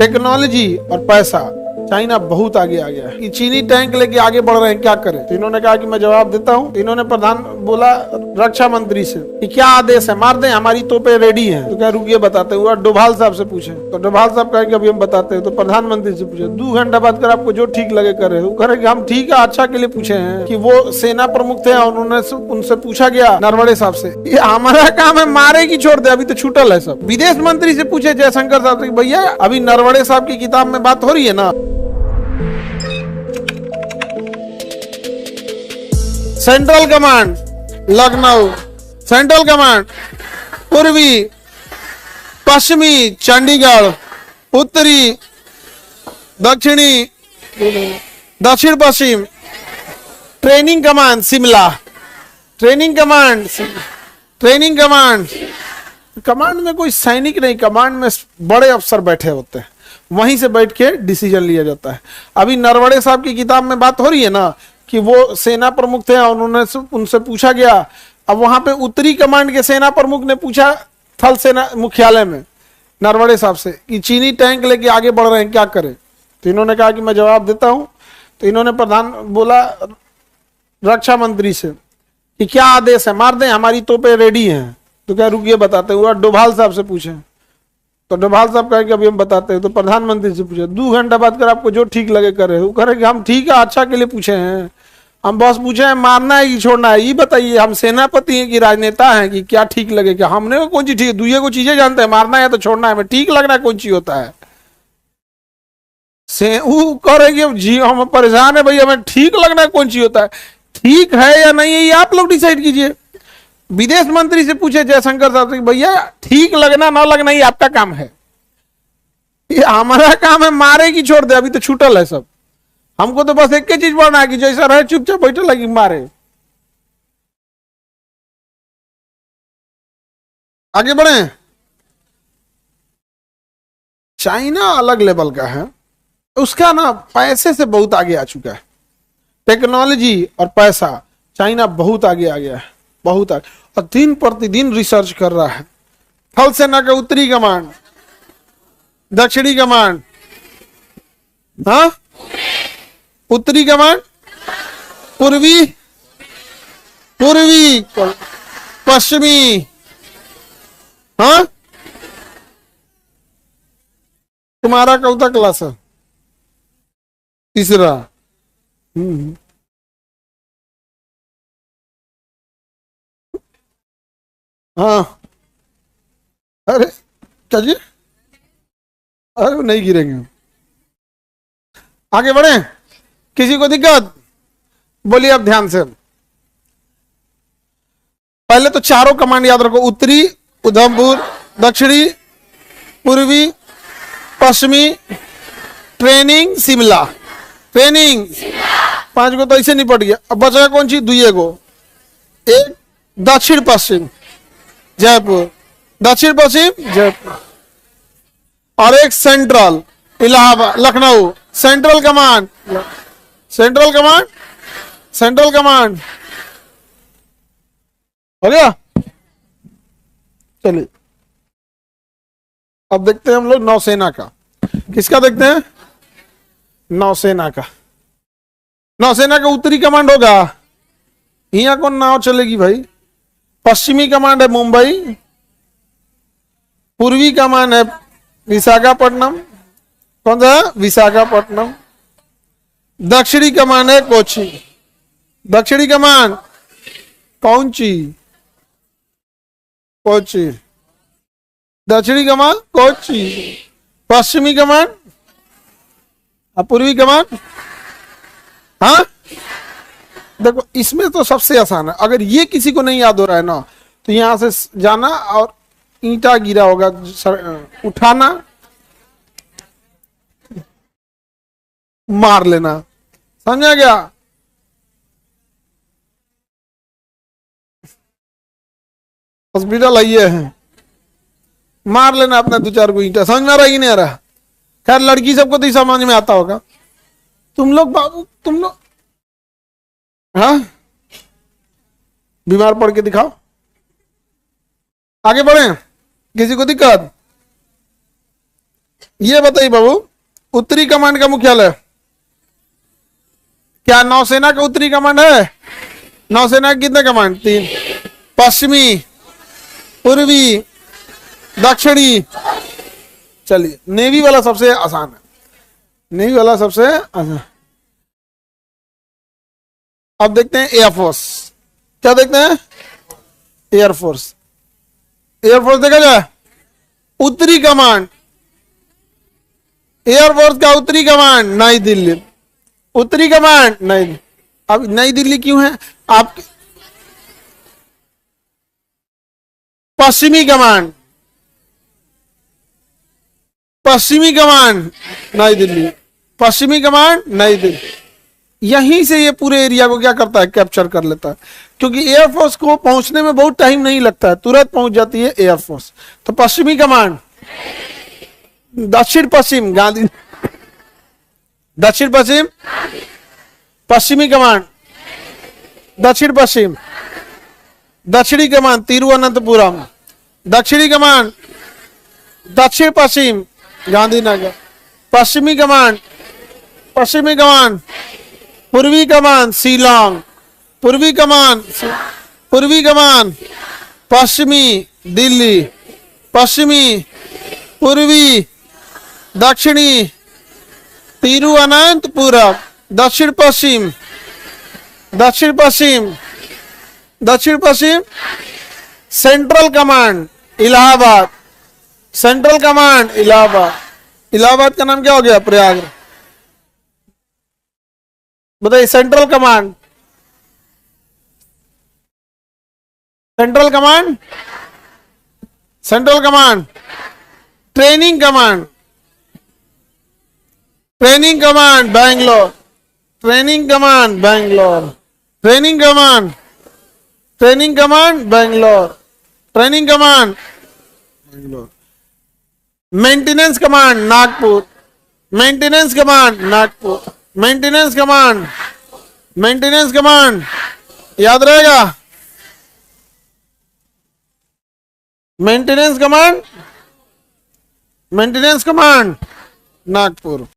Technology और पैसा, China बहुत आगे आ गया है कि चीनी टैंक लेके आगे बढ़ रहे हैं, क्या करें। तो इन्होंने कहा कि मैं जवाब देता हूं। तो इन्होंने प्रधान बोला रक्षा मंत्री से कि क्या आदेश है, मार दें, हमारी तोपें रेडी हैं। तो क्या रुकिए बताते हुआ डोभाल साहब से पूछे। तो डोभाल साहब कहे कि अभी हम बताते हैं। तो प्रधानमंत्री से पूछे, 2 घंटा बाद कर आपको जो ठीक लगे करे। वो कह रहे कि हम ठीक है, अच्छा के लिए पूछे हैं कि वो सेना प्रमुख थे, उन्होंने उनसे पूछा गया नरवणे साहब से, ये हमारा काम है मारे की छोड़ दे, अभी तो छूटल है सब। विदेश मंत्री से पूछे जयशंकर साहब से, भैया अभी नरवणे साहब की किताब में बात हो रही है ना, central command Lucknow, central command पूर्वी पश्चिमी चंडीगढ़, उत्तरी दक्षिणी दक्षिण पश्चिम, training command Shimla, training command, training command. Command में कोई सैनिक नहीं, कमांड में बड़े अफसर बैठे होते हैं, वहीं से बैठ के डिसीजन लिया जाता है। अभी नरवणे साहब की किताब में बात हो रही है ना कि वो सेना प्रमुख थे, उन्होंने उनसे पूछा गया। अब वहां पे उत्तरी कमांड के सेना प्रमुख ने पूछा थल सेना मुख्यालय में नरवणे साहब से कि चीनी टैंक लेके आगे बढ़ रहे हैं, क्या करें। तो इन्होंने कहा कि मैं जवाब देता हूं। तो इन्होंने प्रधान बोला रक्षा मंत्री से कि क्या आदेश है, मार दें, हमारी तोपें रेडी हैं। तो क्या रुकिए बताते हुआ डोभाल साहब से पूछे। तो डोभाल साहब कहे कि अभी हम बताते हैं। तो प्रधानमंत्री से पूछे, 2 घंटा बाद कर आपको जो ठीक लगे करे। वो कह रहे कि हम ठीक है, अच्छा के लिए पूछे हैं, हम बस पूछे हैं मारना है कि छोड़ना है, ये बताइए। हम सेनापति हैं कि राजनेता हैं कि क्या ठीक लगे, क्या हमने कौन चीज ठीक है, दुनिया को चीजें जानते हैं, मारना है तो छोड़ना है, ठीक लगना कौन चीज होता है। वो कह रहे कि जी हम परेशान है भैया, हमें ठीक लगना कौन चीज होता है, ठीक है या नहीं है ये आप लोग डिसाइड कीजिए। विदेश मंत्री से पूछे जयशंकर साहब से, भैया ठीक लगना ना लगना ये आपका काम है, ये हमारा काम है मारे की छोड़ दे, अभी तो छूटल है सब। हमको तो बस एक ही चीज बढ़ना है कि जैसा रहे चुपचाप बैठे लगी मारे। आगे बढ़े। चाइना अलग लेवल का है, उसका ना पैसे से बहुत आगे आ चुका है। टेक्नोलॉजी और पैसा, चाइना बहुत आगे आ गया है, बहुत आगे, और दिन प्रतिदिन रिसर्च कर रहा है। थल सेना का उत्तरी कमांड, दक्षिणी कमांड, हाँ उत्तरी कमांड, पूर्वी पूर्वी पश्चिमी, हाँ तुम्हारा कौन क्लास है, तीसरा। हाँ अरे क्या जी, अरे नहीं गिरेंगे। आगे बढ़े, किसी को दिक्कत बोलिए आप ध्यान से। पहले तो चारों कमांड याद रखो, उत्तरी उधमपुर, दक्षिणी पूर्वी पश्चिमी, ट्रेनिंग शिमला, ट्रेनिंग 5 को तो ऐसे निपट गया। अब बचा कौन सी, दुए को, एक दक्षिण पश्चिम जयपुर, दक्षिण पश्चिम जयपुर, और एक central Allahabad Lucknow, central command, central command, central command हो गया। चलिए अब देखते हैं हम लोग नौसेना का। किसका देखते हैं, नौसेना का। नौसेना का उत्तरी कमांड होगा, यहां कौन नाव चलेगी भाई। पश्चिमी कमांड है मुंबई, पूर्वी कमांड है विशाखापट्टनम, कौन सा विशाखापट्टनम, दक्षिणी कमांड है कोची, दक्षिणी कमांड कौन ची कोची, दक्षिणी कमांड कोची, पश्चिमी कमांड, पूर्वी कमांड। हाँ देखो इसमें तो सबसे आसान है, अगर ये किसी को नहीं याद हो रहा है ना, तो यहां से जाना और ईंटा गिरा होगा उठाना, मार लेना, समझा गया। हॉस्पिटल आइए है, मार लेना अपना 2-4 को ईंटा, समझ में आ रहा है कि नहीं आ रहा। खैर लड़की सबको तो समझ में आता होगा, तुम लोग बाबू तुम लोग, हाँ बीमार पड़ के दिखाओ। आगे बढ़े, किसी को दिक्कत, ये बताइए बाबू, उत्तरी कमांड का मुख्यालय क्या नौसेना का उत्तरी कमांड है? नौसेना की कितने कमांड? 3। पश्चिमी, पूर्वी, दक्षिणी। चलिए, नेवी वाला सबसे आसान है, नेवी वाला सबसे आसान। अब देखते हैं एयरफोर्स। क्या देखते हैं? एयरफोर्स। एयरफोर्स देखा जाए, उत्तरी कमांड, एयरफोर्स का उत्तरी कमांड नई दिल्ली। उत्तरी कमांड नई दिल्ली। अब नई दिल्ली क्यों है? आप पश्चिमी कमांड, पश्चिमी कमांड नई दिल्ली, पश्चिमी कमांड नई दिल्ली। यहीं से ये पूरे एरिया को क्या करता है? कैप्चर कर लेता है, क्योंकि एयरफोर्स को पहुंचने में बहुत टाइम नहीं लगता है, तुरंत पहुंच जाती है एयरफोर्स। तो पश्चिमी कमांड, दक्षिण पश्चिम गांधी, दक्षिण पश्चिम, पश्चिमी कमांड दक्षिण पश्चिम, दक्षिणी कमांड तिरुवनंतपुरम, दक्षिणी कमांड दक्षिण पश्चिम गांधीनगर, पश्चिमी कमांड, पश्चिमी कमांड पूर्वी कमान शिलोंग, पूर्वी कमान, पूर्वी कमान पश्चिमी दिल्ली, पश्चिमी, पूर्वी, दक्षिणी तिरुवनंतपुरम, दक्षिण पश्चिम, दक्षिण पश्चिम, दक्षिण पश्चिम central command Allahabad, central command Allahabad. Allahabad का नाम क्या हो गया? प्रयाग। बताइए, central command, central command, central command training command, training command Bangalore, training command Bangalore, training command, training command Bangalore, training command Bangalore. Maintenance command Nagpur, maintenance command Nagpur, maintenance command, maintenance command याद रहेगा, maintenance command, maintenance command Nagpur.